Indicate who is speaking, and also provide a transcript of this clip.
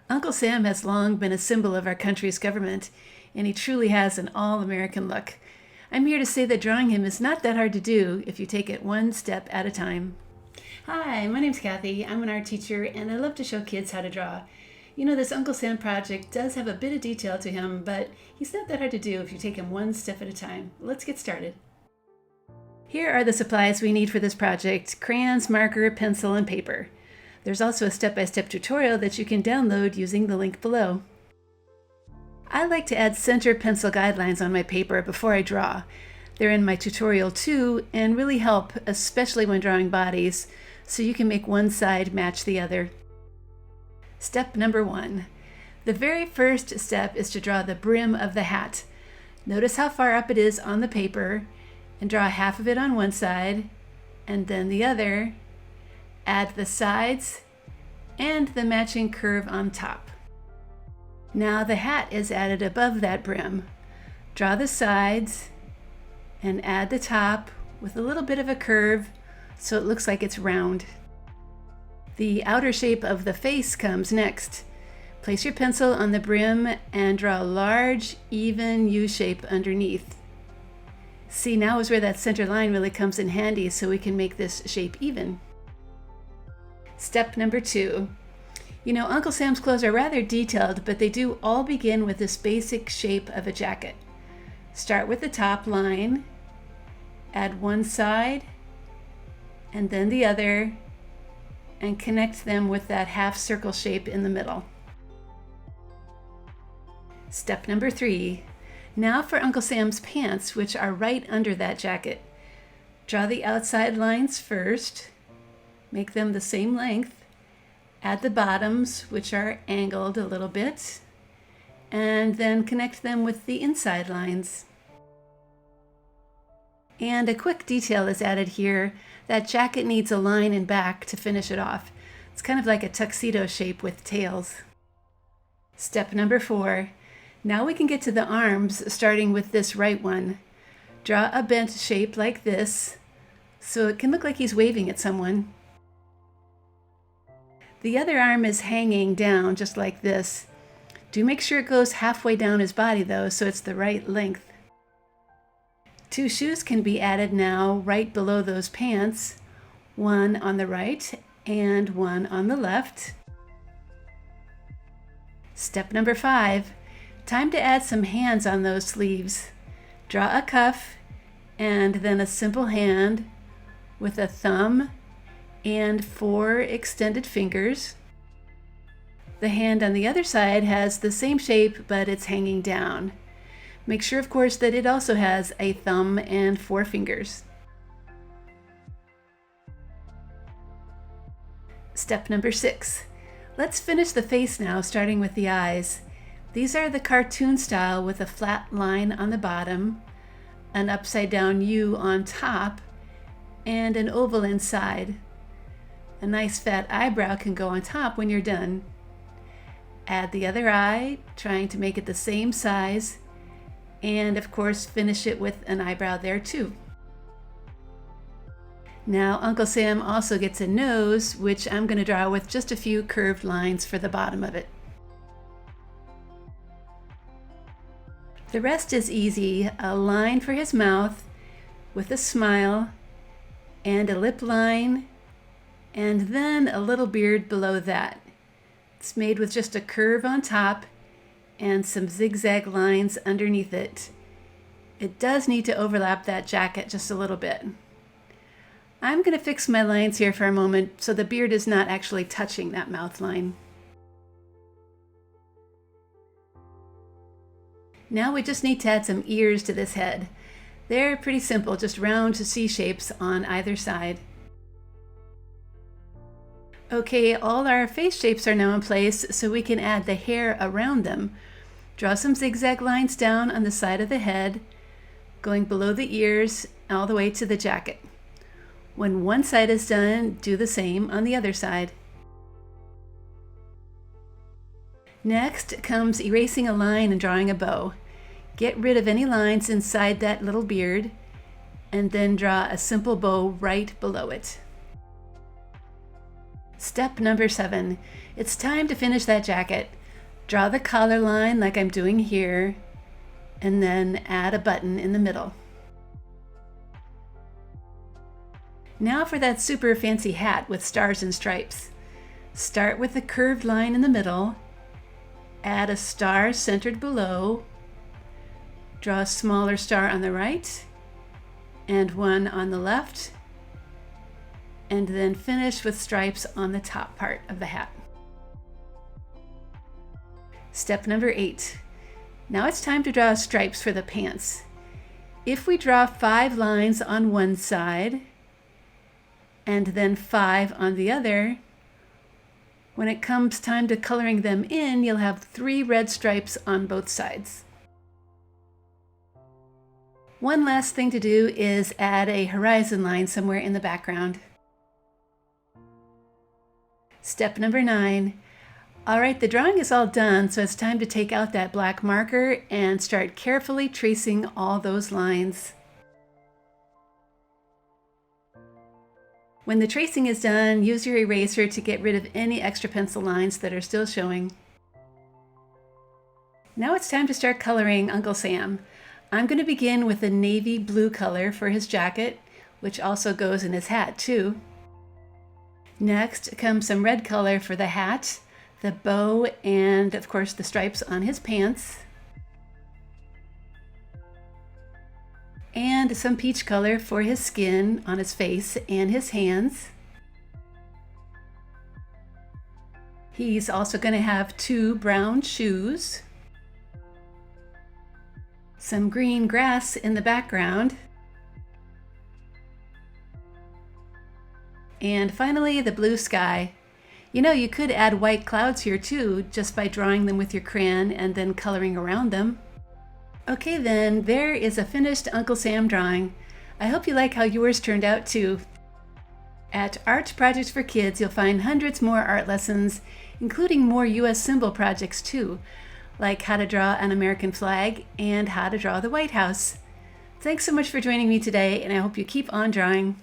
Speaker 1: Uncle Sam has long been a symbol of our country's government, and he truly has an all-American look. I'm here to say that drawing him is not that hard to do if you take it one step at a time. Hi, my name's Kathy. I'm an art teacher, and I love to show kids how to draw. You know, this Uncle Sam project does have a bit of detail to him, but he's not that hard to do if you take him one step at a time. Let's get started. Here are the supplies we need for this project: crayons, marker, pencil, and paper. There's also a step-by-step tutorial that you can download using the link below. I like to add center pencil guidelines on my paper before I draw. They're in my tutorial too, and really help, especially when drawing bodies, so you can make one side match the other. Step number 1. The very first step is to draw the brim of the hat. Notice how far up it is on the paper, and draw half of it on one side, and then the other. Add the sides and the matching curve on top. Now the hat is added above that brim. Draw the sides and add the top with a little bit of a curve so it looks like it's round. The outer shape of the face comes next. Place your pencil on the brim and draw a large, even U shape underneath. See, now is where that center line really comes in handy, so we can make this shape even. Step number 2. You know, Uncle Sam's clothes are rather detailed, but they do all begin with this basic shape of a jacket. Start with the top line, add one side, and then the other, and connect them with that half circle shape in the middle. Step number 3. Now for Uncle Sam's pants, which are right under that jacket. Draw the outside lines first, make them the same length, add the bottoms, which are angled a little bit, and then connect them with the inside lines. And a quick detail is added here. That jacket needs a line in back to finish it off. It's kind of like a tuxedo shape with tails. Step number 4. Now we can get to the arms, starting with this right one. Draw a bent shape like this, so it can look like he's waving at someone. The other arm is hanging down just like this. Do make sure it goes halfway down his body though, so it's the right length. 2 shoes can be added now right below those pants, one on the right and one on the left. Step number 5. Time to add some hands on those sleeves. Draw a cuff and then a simple hand with a thumb and 4 extended fingers. The hand on the other side has the same shape, but it's hanging down. Make sure, of course, that it also has a thumb and 4 fingers. Step number 6. Let's finish the face now, starting with the eyes. These are the cartoon style with a flat line on the bottom, an upside down U on top, and an oval inside. A nice fat eyebrow can go on top when you're done. Add the other eye, trying to make it the same size, and of course finish it with an eyebrow there too. Now Uncle Sam also gets a nose, which I'm going to draw with just a few curved lines for the bottom of it. The rest is easy. A line for his mouth with a smile and a lip line, and then a little beard below that. It's made with just a curve on top and some zigzag lines underneath it. It does need to overlap that jacket just a little bit. I'm going to fix my lines here for a moment so the beard is not actually touching that mouth line. Now we just need to add some ears to this head. They're pretty simple, just round C shapes on either side. Okay, all our face shapes are now in place, so we can add the hair around them. Draw some zigzag lines down on the side of the head, going below the ears all the way to the jacket. When one side is done, do the same on the other side. Next comes erasing a line and drawing a bow. Get rid of any lines inside that little beard, and then draw a simple bow right below it. Step number 7. It's time to finish that jacket. Draw the collar line like I'm doing here, and then add a button in the middle. Now for that super fancy hat with stars and stripes. Start with the curved line in the middle, add a star centered below, draw a smaller star on the right, and one on the left, and then finish with stripes on the top part of the hat. Step number 8. Now it's time to draw stripes for the pants. If we draw 5 lines on one side, and then 5 on the other, when it comes time to coloring them in, you'll have 3 red stripes on both sides. One last thing to do is add a horizon line somewhere in the background. Step number 9. All right, the drawing is all done, so it's time to take out that black marker and start carefully tracing all those lines. When the tracing is done, use your eraser to get rid of any extra pencil lines that are still showing. Now it's time to start coloring Uncle Sam. I'm going to begin with a navy blue color for his jacket, which also goes in his hat too. Next comes some red color for the hat, the bow, and of course the stripes on his pants. And some peach color for his skin on his face and his hands. He's also going to have 2 brown shoes, some green grass in the background, and finally the blue sky. You know, you could add white clouds here too, just by drawing them with your crayon and then coloring around them. Okay then, there is a finished Uncle Sam drawing. I hope you like how yours turned out too. At Art Projects for Kids, you'll find hundreds more art lessons, including more US symbol projects too, like how to draw an American flag and how to draw the White House. Thanks so much for joining me today, and I hope you keep on drawing.